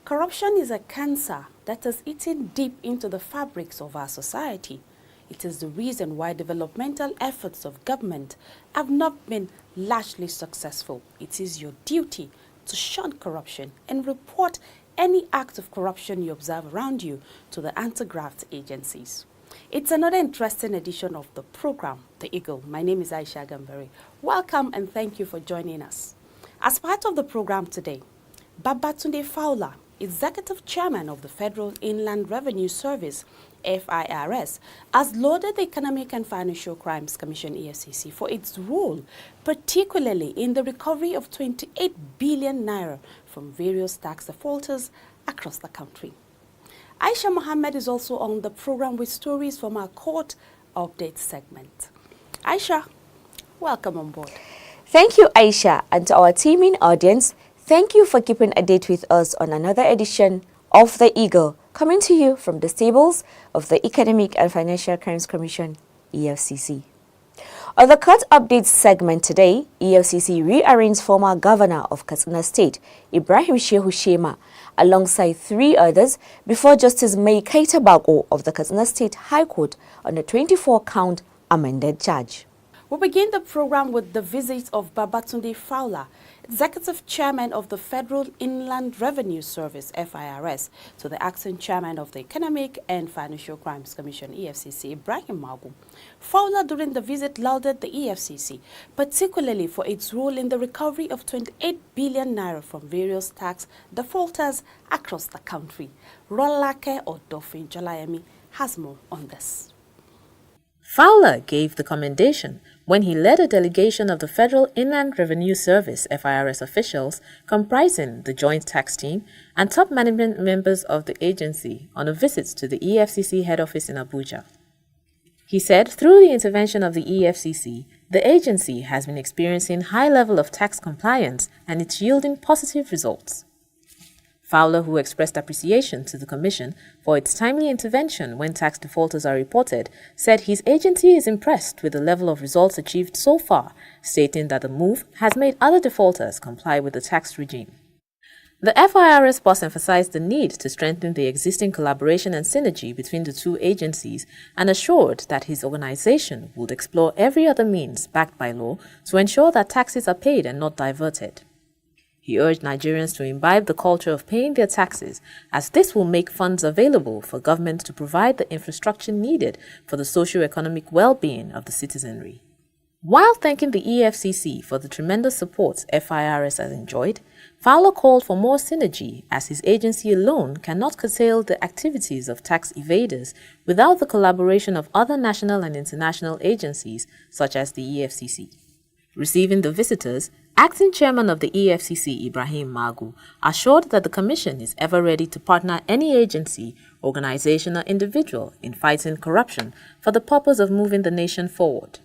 Corruption is a cancer that has eaten deep into the fabrics of our society. It is the reason why developmental efforts of government have not been largely successful. It is your duty to shun corruption and report any act of corruption you observe around you to the anti-graft agencies. It's another interesting edition of the program, The Eagle. My name is Aisha Gambari. Welcome and thank you for joining us. As part of the program today, Babatunde Fowler, Executive Chairman of the Federal Inland Revenue Service, FIRS, has lauded the Economic and Financial Crimes Commission, EFCC, for its role, particularly in the recovery of 28 billion naira from various tax defaulters across the country. Aisha Mohammed is also on the program with stories from our court update segment. Aisha, welcome on board. Thank you, Aisha, and to our teaming audience, thank you for keeping a date with us on another edition of The Eagle, coming to you from the stables of the Economic and Financial Crimes Commission, EFCC. On the court updates segment today, EFCC rearranged former governor of Katsina State, Ibrahim Shehu Shema, alongside 3 others before Justice Mai Kaita Bako of the Katsina State High Court on a 24-count amended charge. We'll begin the program with the visit of Babatunde Fowler, Executive Chairman of the Federal Inland Revenue Service, FIRS, to the Acting Chairman of the Economic and Financial Crimes Commission, EFCC, Ibrahim Magu. Fowler, during the visit, lauded the EFCC, particularly for its role in the recovery of 28 billion naira from various tax defaulters across the country. Rolake Odofin Jolayemi has more on this. Fowler gave the commendation when he led a delegation of the Federal Inland Revenue Service FIRS officials comprising the Joint Tax Team and top management members of the agency on a visit to the EFCC head office in Abuja. He said through the intervention of the EFCC, the agency has been experiencing high level of tax compliance and it's yielding positive results. Fowler, who expressed appreciation to the Commission for its timely intervention when tax defaulters are reported, said his agency is impressed with the level of results achieved so far, stating that the move has made other defaulters comply with the tax regime. The FIRS boss emphasized the need to strengthen the existing collaboration and synergy between the 2 agencies and assured that his organization would explore every other means backed by law to ensure that taxes are paid and not diverted. He urged Nigerians to imbibe the culture of paying their taxes, as this will make funds available for government to provide the infrastructure needed for the socio-economic well-being of the citizenry. While thanking the EFCC for the tremendous support FIRS has enjoyed, Fowler called for more synergy, as his agency alone cannot curtail the activities of tax evaders without the collaboration of other national and international agencies such as the EFCC. Receiving the visitors, Acting Chairman of the EFCC, Ibrahim Magu, assured that the Commission is ever ready to partner any agency, organization or individual in fighting corruption for the purpose of moving the nation forward.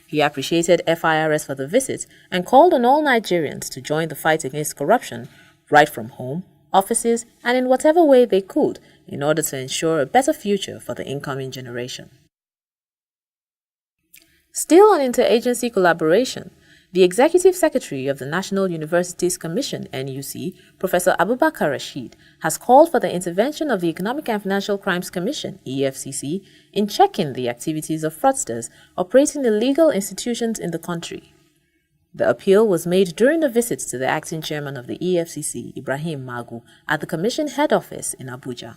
He appreciated FIRS for the visit and called on all Nigerians to join the fight against corruption right from home, offices and in whatever way they could in order to ensure a better future for the incoming generation. Still on interagency collaboration, the Executive Secretary of the National Universities Commission, NUC, Professor Abubakar Rashid, has called for the intervention of the Economic and Financial Crimes Commission, EFCC, in checking the activities of fraudsters operating illegal institutions in the country. The appeal was made during a visit to the Acting Chairman of the EFCC, Ibrahim Magu, at the Commission head office in Abuja.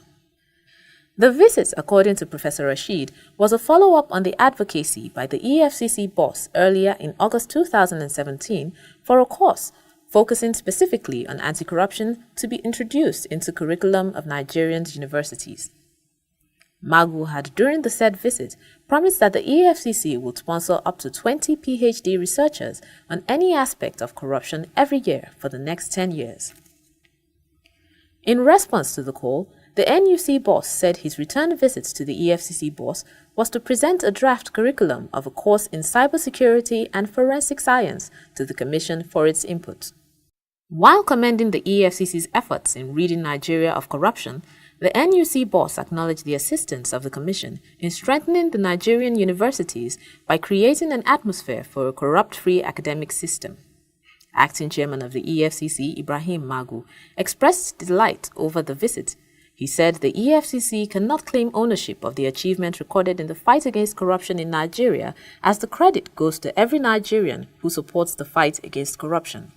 The visit, according to Professor Rashid, was a follow-up on the advocacy by the EFCC boss earlier in August 2017 for a course focusing specifically on anti-corruption to be introduced into curriculum of Nigerian universities. Magu had, during the said visit, promised that the EFCC would sponsor up to 20 PhD researchers on any aspect of corruption every year for the next 10 years. In response to the call, the NUC boss said his return visit to the EFCC boss was to present a draft curriculum of a course in cybersecurity and forensic science to the Commission for its input. While commending the EFCC's efforts in ridding Nigeria of corruption, the NUC boss acknowledged the assistance of the Commission in strengthening the Nigerian universities by creating an atmosphere for a corrupt-free academic system. Acting chairman of the EFCC, Ibrahim Magu, expressed delight over the visit. He said the EFCC cannot claim ownership of the achievement recorded in the fight against corruption in Nigeria, as the credit goes to every Nigerian who supports the fight against corruption.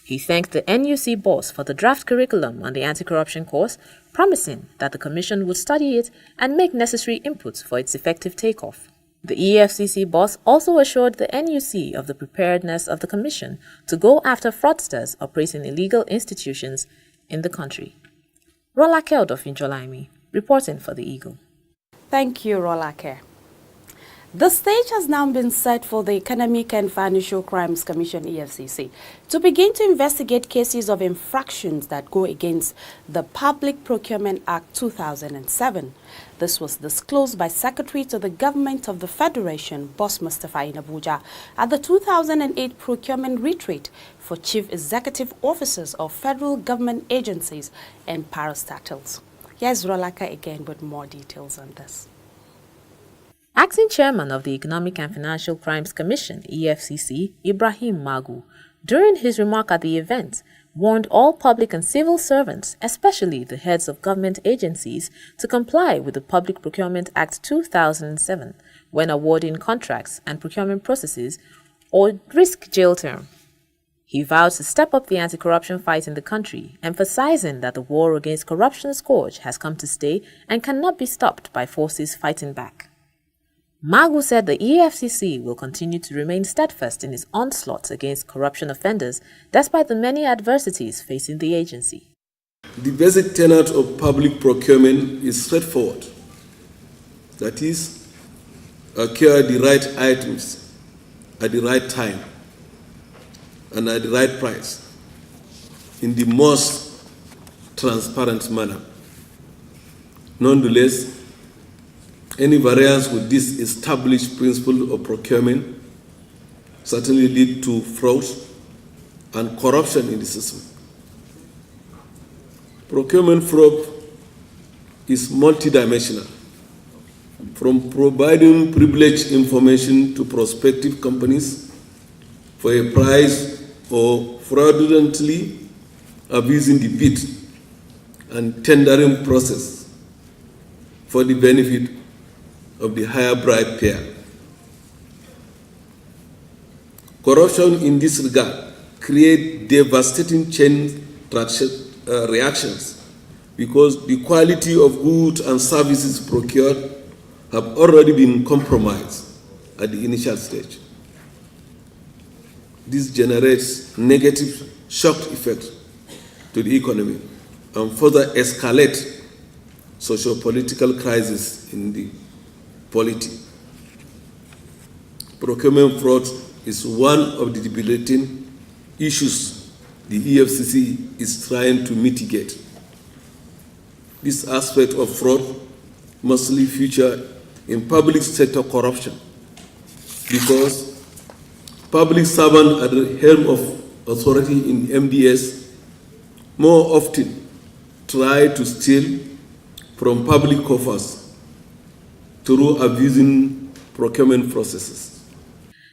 He thanked the NUC boss for the draft curriculum on the anti-corruption course, promising that the Commission would study it and make necessary inputs for its effective takeoff. The EFCC boss also assured the NUC of the preparedness of the Commission to go after fraudsters operating illegal institutions in the country. Rolake Odofinjolaimi, reporting for the Eagle. Thank you, Rolake. The stage has now been set for the Economic and Financial Crimes Commission, EFCC, to begin to investigate cases of infractions that go against the Public Procurement Act 2007. This was disclosed by Secretary to the Government of the Federation, Boss Mustafa in Abuja, at the 2008 Procurement Retreat for Chief Executive Officers of Federal Government Agencies and Parastatals. Here's Rolaka again with more details on this. Acting Chairman of the Economic and Financial Crimes Commission, EFCC, Ibrahim Magu, during his remark at the event, warned all public and civil servants, especially the heads of government agencies, to comply with the Public Procurement Act 2007 when awarding contracts and procurement processes or risk jail term. He vowed to step up the anti-corruption fight in the country, emphasizing that the war against corruption scourge has come to stay and cannot be stopped by forces fighting back. Magu said the EFCC will continue to remain steadfast in its onslaught against corruption offenders despite the many adversities facing the agency. The basic tenet of public procurement is straightforward. That is, acquire the right items at the right time and at the right price in the most transparent manner. Nonetheless, any variance with this established principle of procurement certainly lead to fraud and corruption in the system. Procurement fraud is multidimensional, from providing privileged information to prospective companies for a price or fraudulently abusing the bid and tendering process for the benefit of the higher bribe payer. Corruption in this regard creates devastating chain reactions because the quality of goods and services procured have already been compromised at the initial stage. This generates negative shock effects to the economy and further escalate socio-political crisis in the polity. Procurement fraud is one of the debilitating issues the EFCC is trying to mitigate. This aspect of fraud mostly feature in public sector corruption because public servants at the helm of authority in MDS more often try to steal from public coffers through abusing procurement processes.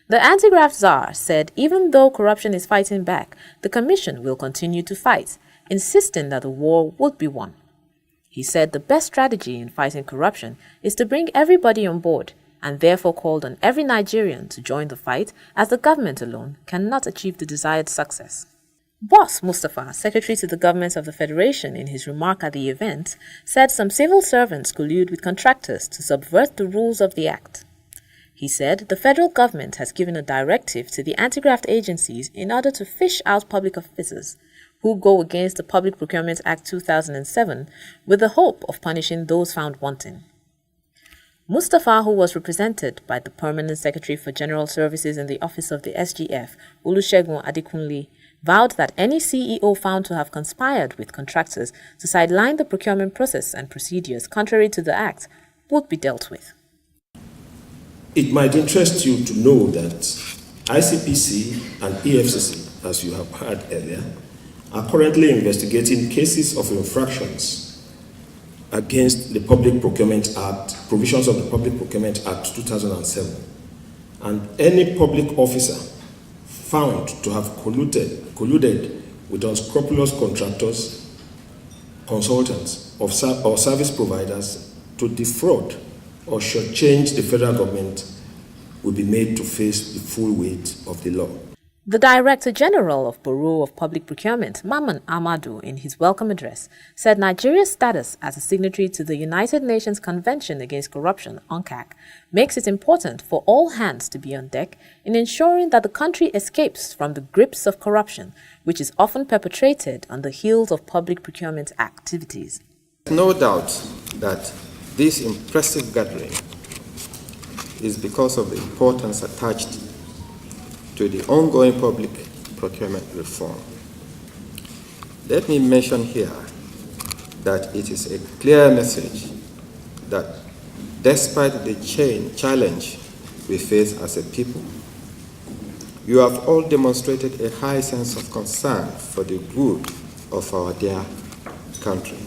The anti-graft czar said even though corruption is fighting back, the Commission will continue to fight, insisting that the war would be won. He said the best strategy in fighting corruption is to bring everybody on board, and therefore called on every Nigerian to join the fight, as the government alone cannot achieve the desired success. Boss Mustafa, Secretary to the Government of the Federation, in his remark at the event, said some civil servants collude with contractors to subvert the rules of the Act. He said the federal government has given a directive to the anti-graft agencies in order to fish out public officers who go against the Public Procurement Act 2007 with the hope of punishing those found wanting. Mustafa, who was represented by the Permanent Secretary for General Services in the Office of the SGF, Olusegun Adekunle, vowed that any CEO found to have conspired with contractors to sideline the procurement process and procedures contrary to the Act would be dealt with. It might interest you to know that ICPC and EFCC, as you have heard earlier, are currently investigating cases of infractions against the Public Procurement Act, provisions of the Public Procurement Act 2007. And any public officer found to have colluded with unscrupulous contractors, consultants, or service providers to defraud or shortchange the federal government will be made to face the full weight of the law. The Director General of Bureau of Public Procurement, Maman Amadou, in his welcome address, said Nigeria's status as a signatory to the United Nations Convention Against Corruption, UNCAC, makes it important for all hands to be on deck in ensuring that the country escapes from the grips of corruption, which is often perpetrated on the heels of public procurement activities. No doubt that this impressive gathering is because of the importance attached to the ongoing public procurement reform. Let me mention here that it is a clear message that despite the challenge we face as a people, you have all demonstrated a high sense of concern for the good of our dear country.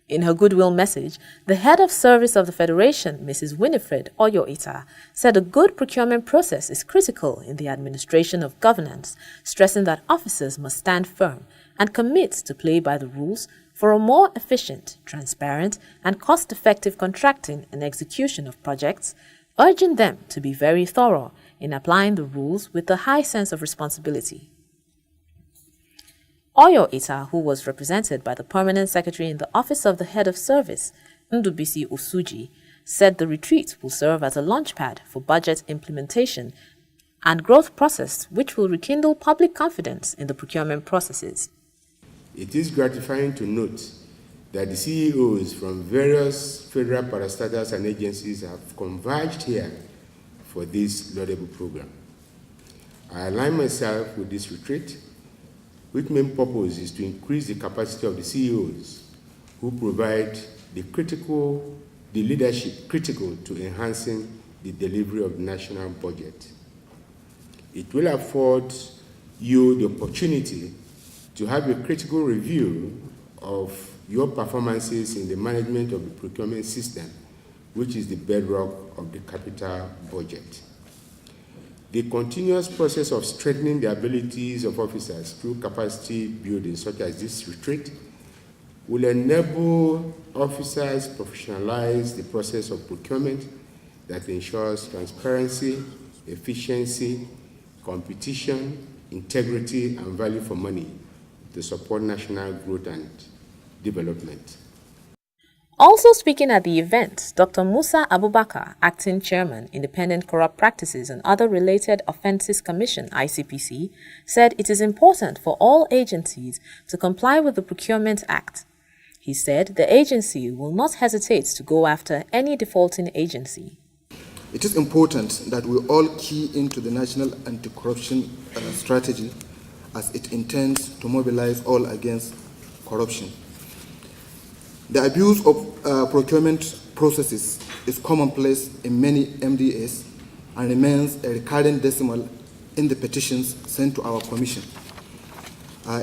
In her goodwill message, the head of service of the Federation, Mrs. Winifred Oyo-Ita, said a good procurement process is critical in the administration of governance, stressing that officers must stand firm and commit to play by the rules for a more efficient, transparent, and cost-effective contracting and execution of projects, urging them to be very thorough in applying the rules with a high sense of responsibility. Oyo-Ita, who was represented by the Permanent Secretary in the Office of the Head of Service, Ndubisi Osuji, said the retreat will serve as a launchpad for budget implementation and growth process which will rekindle public confidence in the procurement processes. It is gratifying to note that the CEOs from various federal parastatals and agencies have converged here for this laudable program. I align myself with this retreat, which main purpose is to increase the capacity of the CEOs who provide the leadership critical to enhancing the delivery of the national budget. It will afford you the opportunity to have a critical review of your performances in the management of the procurement system, which is the bedrock of the capital budget. The continuous process of strengthening the abilities of officers through capacity building, such as this retreat, will enable officers to professionalize the process of procurement that ensures transparency, efficiency, competition, integrity, and value for money to support national growth and development. Also speaking at the event, Dr. Musa Abubakar, Acting Chairman, Independent Corrupt Practices and Other Related Offences Commission, ICPC, said it is important for all agencies to comply with the Procurement Act. He said the agency will not hesitate to go after any defaulting agency. It is important that we all key into the national anti-corruption strategy as it intends to mobilize all against corruption. The abuse of procurement processes is commonplace in many MDAs and remains a recurring decimal in the petitions sent to our Commission.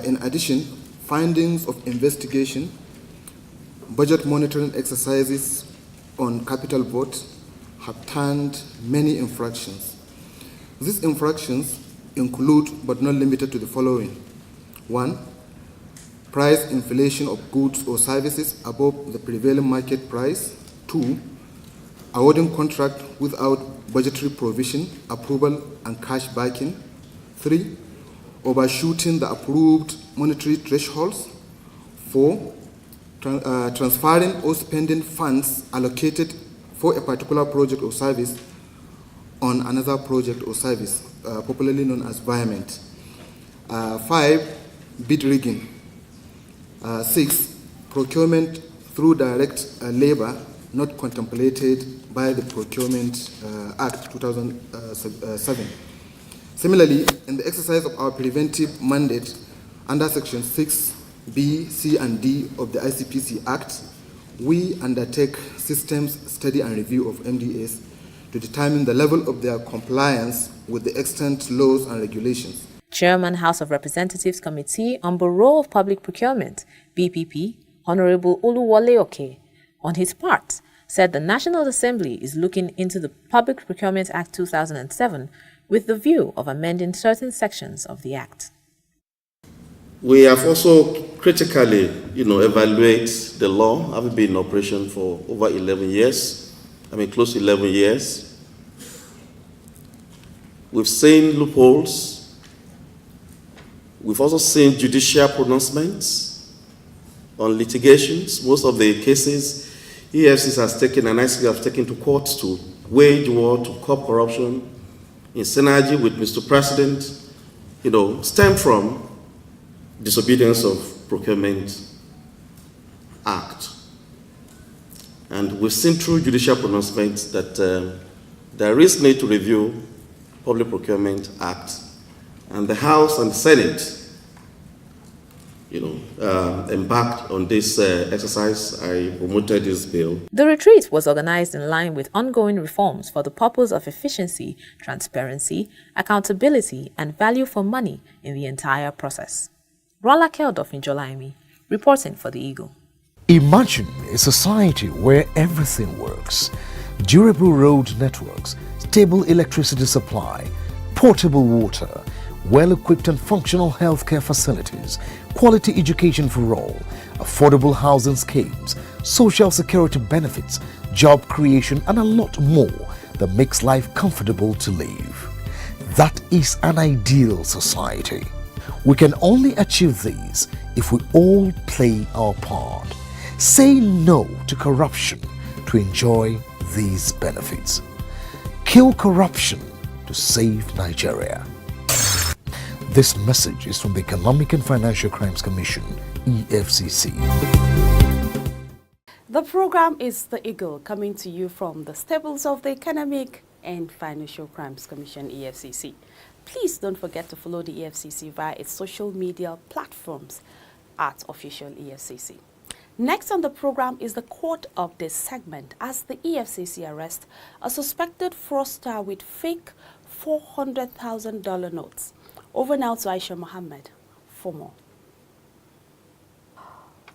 In addition, findings of investigation, budget monitoring exercises on capital votes have turned many infractions. These infractions include, but not limited to, the following. 1. Price inflation of goods or services above the prevailing market price. 2. Awarding contract without budgetary provision, approval, and cash backing. 3. Overshooting the approved monetary thresholds. 4. Transferring or spending funds allocated for a particular project or service on another project or service, popularly known as virement. 5. Bid rigging. 6. Procurement through direct labor not contemplated by the Procurement Act 2007. Similarly, in the exercise of our preventive mandate under Section 6B, C, and D of the ICPC Act, we undertake systems study and review of MDAs to determine the level of their compliance with the extant laws and regulations. Chairman House of Representatives Committee on Bureau of Public Procurement, BPP, Honorable Oluwole Oke, on his part, said the National Assembly is looking into the Public Procurement Act 2007 with the view of amending certain sections of the Act. We have also critically, evaluated the law, having been in operation for over 11 years, close to 11 years. We've seen loopholes. We've also seen judicial pronouncements on litigations. Most of the cases EFCC has taken and ICP have taken to courts to wage war, to curb corruption, in synergy with Mr. President, stem from disobedience of Procurement Act. And we've seen through judicial pronouncements that there is need to review Public Procurement Act, and the House and the Senate embarked on this exercise. I promoted this bill. The retreat was organized in line with ongoing reforms for the purpose of efficiency, transparency, accountability, and value for money in the entire process. Rola Keldorf in Jolaimi, reporting for the Eagle. Imagine a society where everything works. Durable road networks, stable electricity supply, portable water, well-equipped and functional healthcare facilities, quality education for all, affordable housing schemes, social security benefits, job creation, and a lot more that makes life comfortable to live. That is an ideal society. We can only achieve these if we all play our part. Say no to corruption to enjoy these benefits. Kill corruption to save Nigeria. This message is from the Economic and Financial Crimes Commission, EFCC. The program is The Eagle, coming to you from the stables of the Economic and Financial Crimes Commission, EFCC. Please don't forget to follow the EFCC via its social media platforms at Official EFCC. Next on the program is the Court Update segment as the EFCC arrests a suspected fraudster with fake $400,000 notes. Over now to Aisha Mohammed for more.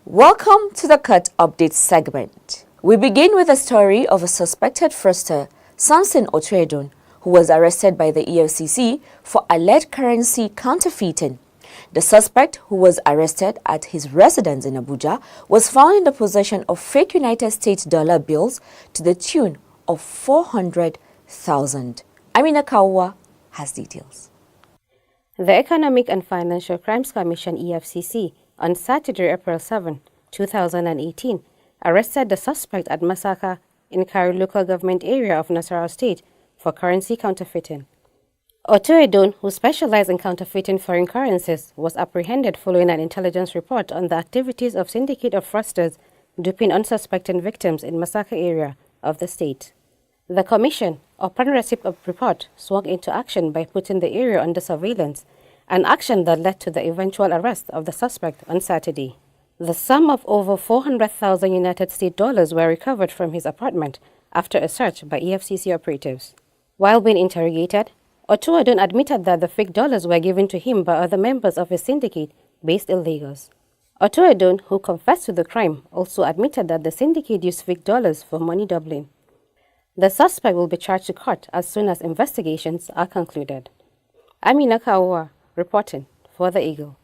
Welcome to the Court Update segment. We begin with a story of a suspected fraudster, Samson Otuedun, who was arrested by the EFCC for alleged currency counterfeiting. The suspect, who was arrested at his residence in Abuja, was found in the possession of fake United States dollar bills to the tune of 400,000. Amina Kawa has details. The Economic and Financial Crimes Commission, EFCC, on Saturday, April 7, 2018, arrested the suspect at Masaka in Kari local government area of Nasarawa State for currency counterfeiting. Otuedun, who specialized in counterfeiting foreign currencies, was apprehended following an intelligence report on the activities of syndicate of fraudsters duping unsuspecting victims in Masaka area of the state. The commission, upon receipt of report, swung into action by putting the area under surveillance, an action that led to the eventual arrest of the suspect on Saturday. The sum of over 400,000 United States dollars were recovered from his apartment after a search by EFCC operatives. While being interrogated, Otuedun admitted that the fake dollars were given to him by other members of his syndicate based in Lagos. Otuedun, who confessed to the crime, also admitted that the syndicate used fake dollars for money doubling. The suspect will be charged to court as soon as investigations are concluded. Amina Kawa, reporting for The Eagle.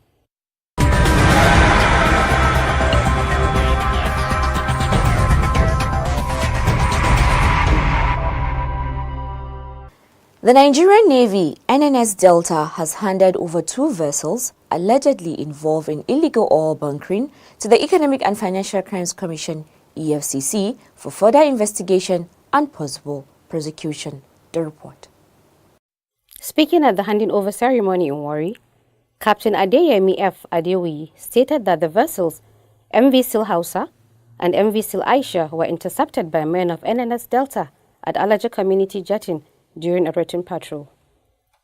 The Nigerian Navy, NNS Delta, has handed over 2 vessels allegedly involved in illegal oil bunkering to the Economic and Financial Crimes Commission, EFCC, for further investigation and possible prosecution. The report. Speaking at the handing over ceremony in Warri, Captain Adeyemi F. Adewi stated that the vessels MV Sil Hausa and MV Sil Aisha were intercepted by men of NNS Delta at Alaja Community Jetting during a routine patrol.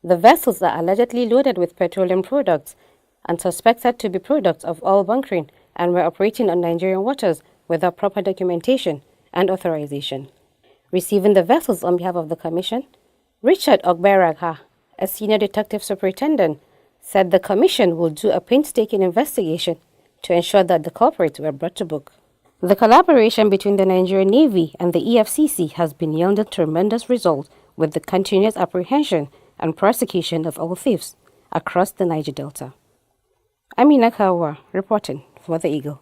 The vessels are allegedly loaded with petroleum products and suspected to be products of oil bunkering and were operating on Nigerian waters without proper documentation and authorization. Receiving the vessels on behalf of the Commission, Richard Ogberagha, a senior detective superintendent, said the Commission will do a painstaking investigation to ensure that the culprits were brought to book. The collaboration between the Nigerian Navy and the EFCC has been yielding tremendous results with the continuous apprehension and prosecution of all thieves across the Niger Delta. Amina Kawa reporting for The Eagle.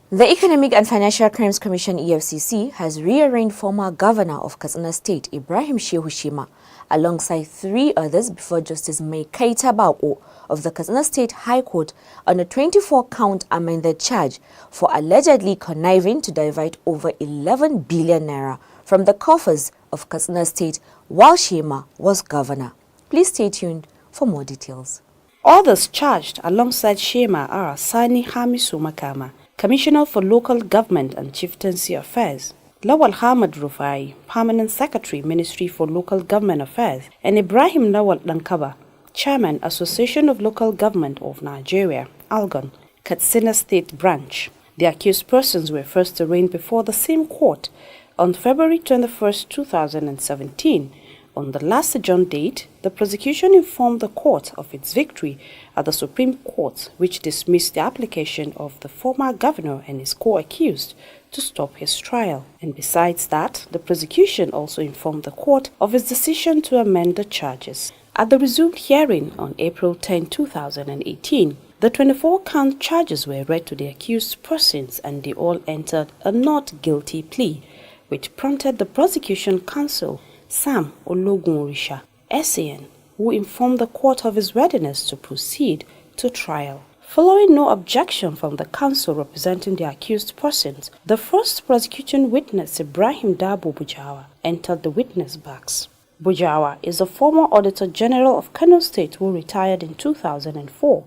The Economic and Financial Crimes Commission EFCC has rearranged former governor of Katsina State Ibrahim Shehu Shima alongside 3 others before Justice Mai Kaita Bao of the Katsina State High Court on a 24-count amended charge for allegedly conniving to divert over 11 billion naira from the coffers of Katsina State while Shima was governor. Please stay tuned for more details. Others charged alongside Shima are Sani Hamisu Makama, Commissioner for Local Government and Chieftaincy Affairs, Lawal Hamad Rufai, Permanent Secretary, Ministry for Local Government Affairs, and Ibrahim Lawal Dankaba, Chairman, Association of Local Government of Nigeria, Algon, Katsina State Branch. The accused persons were first arraigned before the same court on February 21, 2017. On the last adjourned date, the prosecution informed the court of its victory at the Supreme Court, which dismissed the application of the former governor and his co-accused to stop his trial. And besides that, the prosecution also informed the court of its decision to amend the charges. At the resumed hearing on April 10, 2018, the 24-count charges were read to the accused persons and they all entered a not guilty plea, which prompted the prosecution counsel Sam Ologunrisha, SAN, who informed the court of his readiness to proceed to trial. Following no objection from the counsel representing the accused persons, the first prosecution witness, Ibrahim Dabo Bujawa, entered the witness box. Bujawa is a former Auditor General of Kano State who retired in 2004.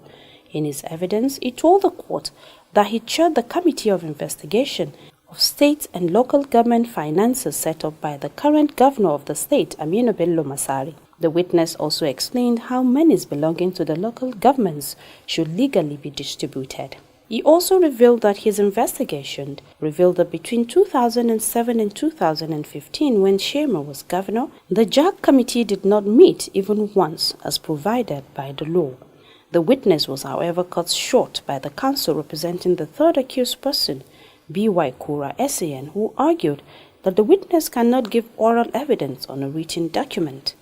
In his evidence, he told the court that he chaired the Committee of Investigation of state and local government finances set up by the current governor of the state, Aminu Bello Masari. The witness also explained how monies belonging to the local governments should legally be distributed. He also revealed that his investigation revealed that between 2007 and 2015, when Shema was governor, the JAG committee did not meet even once as provided by the law. The witness was, however, cut short by the counsel representing the third accused person, B.Y. Kura SAN, who argued that the witness cannot give oral evidence on a written document.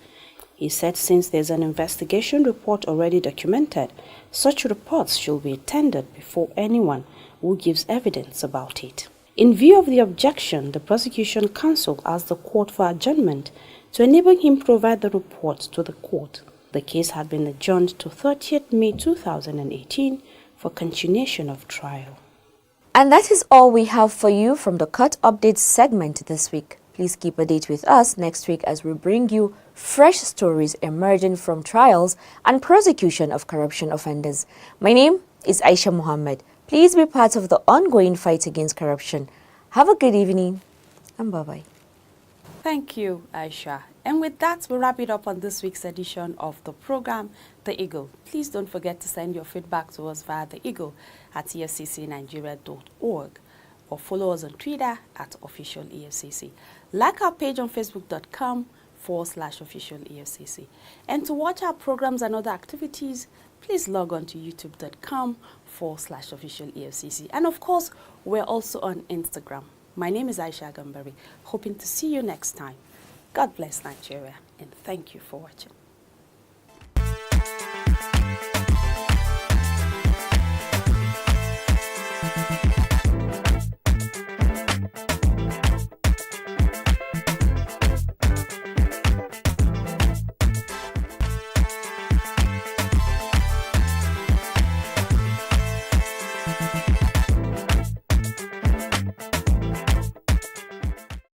He said since there's an investigation report already documented, such reports should be tendered before anyone who gives evidence about it. In view of the objection, the prosecution counsel asked the court for adjournment to enable him provide the report to the court. The case had been adjourned to 30th May 2018 for continuation of trial. And that is all we have for you from the Cut Updates segment this week. Please keep a date with us next week as we bring you fresh stories emerging from trials and prosecution of corruption offenders. My name is Aisha Muhammad. Please be part of the ongoing fight against corruption. Have a good evening and bye-bye. Thank you, Aisha. And with that, we wrap it up on this week's edition of the program, The Eagle. Please don't forget to send your feedback to us via The Eagle at efccnigeria.org or follow us on Twitter at official EFCC. Like our page on facebook.com/official EFCC. And to watch our programs and other activities, please log on to youtube.com/official EFCC. And of course, we're also on Instagram. My name is Aisha Gambari, hoping to see you next time. God bless Nigeria, and thank you for watching.